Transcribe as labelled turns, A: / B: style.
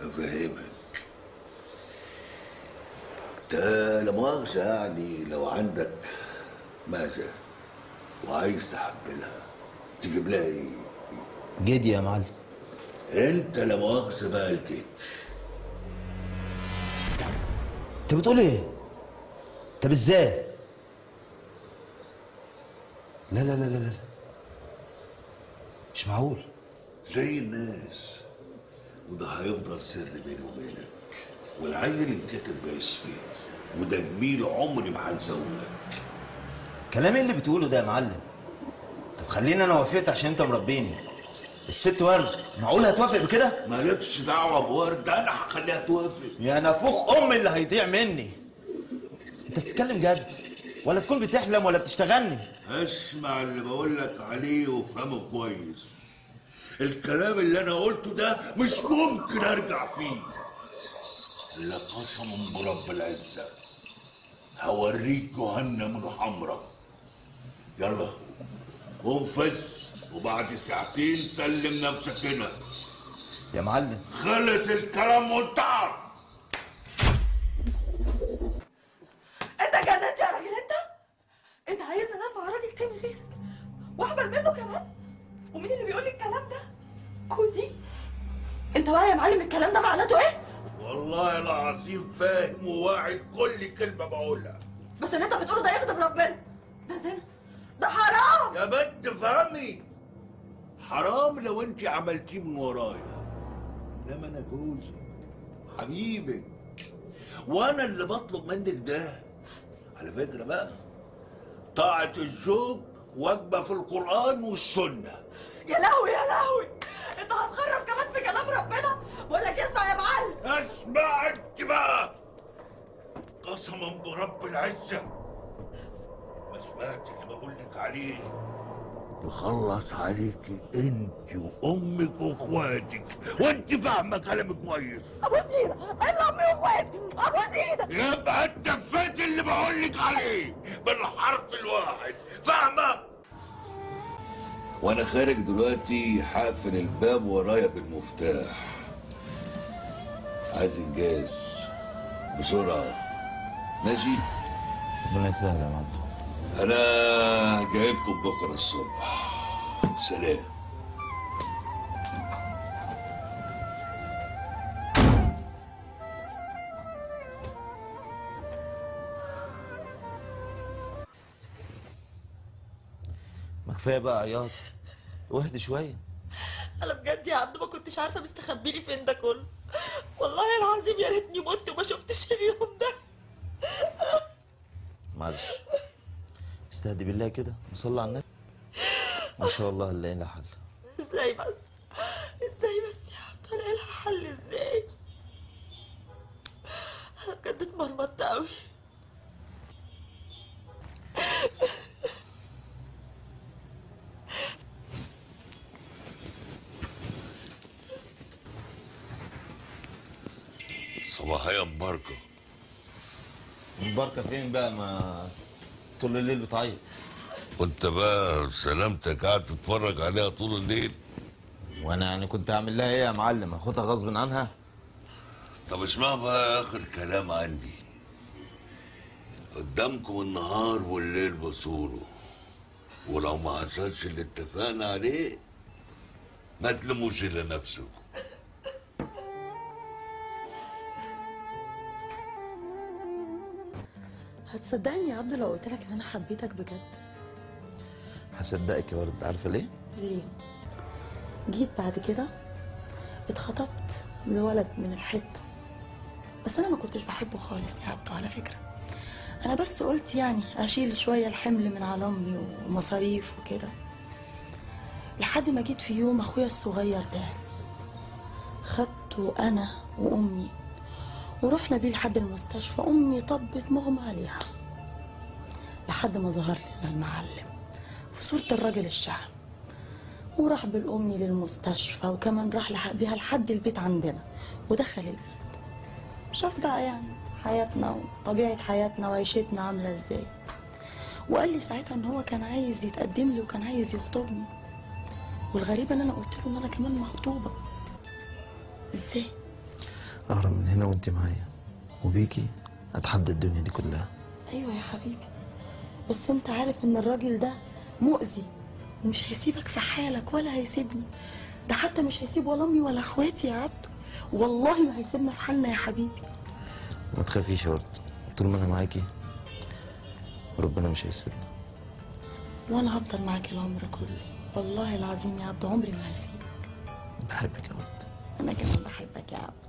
A: افهمك. انت لا مؤاخذة يعني لو عندك معزة وعايز تحملها تجيب لها ايه؟
B: جدي يا معلم.
A: انت لا مؤاخذة بقى الكتف.
B: انت بتقول ايه؟ طب ازاي؟ لا لا لا لا لا، مش معقول.
A: زي الناس، وده هيفضل سر بيني وبينك، والعيل الكاتب جايز فيه، وده جميل عمري ما هنساهولك.
B: كلام ايه اللي بتقوله ده يا معلم؟ طب خليني انا وافقت عشان انت مربيني. الست ورد معقول هتوافق بكده؟
A: مالكش دعوه بورد، انا هخليها توافق.
B: يا نافوخ امي اللي هيضيع مني. انت بتتكلم جد ولا تكون بتحلم ولا بتشتغلني؟
A: اسمع اللي بقولك عليه وافهمه كويس. الكلام اللي انا قلته ده مش ممكن ارجع فيه، الا قسما برب العزه هوريك جهنم الحمراء. يلا قوم فز، وبعد ساعتين سلم نفسك هنا.
B: يا معلم
A: خلص الكلام وانتهى.
C: انت جننت يا راجل انت؟ انت عايزني انام مع راجل تاني غيرك واحبل منه كمان؟ ومين اللي بيقول لي الكلام ده؟ كوزي؟ انت واعي يا معلم الكلام ده معناته ايه؟
A: والله العظيم فاهم وواعي كل كلمه بقولها.
C: بس اللي انت بتقوله ده يغضب ربنا. ده زنا، ده حرام
A: يا بنت فهمي. حرام لو انت عملتيه من ورايا، انما انا جوزك حبيبك، وانا اللي بطلب منك ده. على فكره بقى، طاعه الزوج واجبه في القران والسنه.
C: يا لهوي يا لهوي، انت هتخرب كمان في كلام ربنا؟ بقول لك اسمع يا معلم.
A: اسمع انت بقى، قسما برب العزه ما سمعت اللي بقول لك عليه يخلص عليكي انت وامك واخواتك، وانت فاهمه كلامي كويس.
C: ابوس ايدك، الا امي واخواتي، ابوس ايدك.
A: يبقى انت فات اللي بقول لك عليه بالحرف الواحد، فاهمه؟ وانا خارج دلوقتي هقفل الباب ورايا بالمفتاح. عايز انجاز بسرعه، ماشي؟
B: ربنا يسهل يا معلم.
A: انا جايلكم بكره الصبح. سلام.
B: ما كفايه بقى عياط، واهدي شويه.
C: انا بجد يا عبد ما كنتش عارفه مستخبي لي فين ده كله. والله العظيم يا ريتني مت وما شفتش اليوم ده.
B: معلش، استهدي بالله كده وصلي على النبي. ما شاء الله هنلاقي لها حل.
C: ازاي بس؟ ازاي بس يا عبد؟ الاقي لها حل ازاي؟ انا بجد اتمرمطت قوي.
A: صباحية مباركة.
B: مباركه فين بقى؟ ما طول الليل بتعيط.
A: وانت بقى سلامتك قاعد تتفرج عليها طول الليل؟
B: وانا يعني كنت اعمل لها ايه يا معلم؟ اخدها غصب عنها؟
A: طب اسمع بقى اخر كلام عندي. قدامكم النهار والليل بصوله، ولو ما حصلش اللي اتفقنا عليه ما تلموش الا نفسكم.
C: هتصدقني يا عبد لو قلت لك ان انا حبيتك بجد؟
B: هصدقك يا ورد. عارفه ليه؟
C: ليه؟ جيت بعد كده اتخطبت لولد من الحته، بس انا ما كنتش بحبه خالص يا عبد على فكره. انا بس قلت يعني اشيل شويه الحمل من على امي ومصاريف وكده، لحد ما جيت في يوم اخويا الصغير ده خدته انا وامي ورحنا بيه لحد المستشفى. امي طبت مغمى عليها لحد ما ظهر لنا المعلم في صورة الراجل الشهم، وراح بالأمي للمستشفى وكمان راح بيها لحد البيت عندنا ودخل البيت. شاف بقى يعني حياتنا وطبيعة حياتنا وعيشتنا عاملة ازاي، وقال لي ساعتها ان هو كان عايز يتقدم لي وكان عايز يخطبني، والغريب ان انا قلت له ان انا كمان مخطوبة. ازاي؟
B: اهرب من هنا وانت معايا، وبيكي اتحدى الدنيا دي كلها.
C: ايوه يا حبيبي، بس انت عارف ان الراجل ده مؤذي ومش هيسيبك في حالك ولا هيسيبني. ده حتى مش هيسيب ولا امي ولا اخواتي يا عبدو، والله ما هيسيبنا في حالنا يا حبيبي.
B: ما تخافيش يا ورد، طول ما انا معاكي ربنا مش هيسيبنا.
C: وانا هفضل معاك العمر كله، والله العظيم يا عبدو عمري ما هسيبك.
B: بحبك يا ورد.
C: انا كمان بحبك يا عبدو.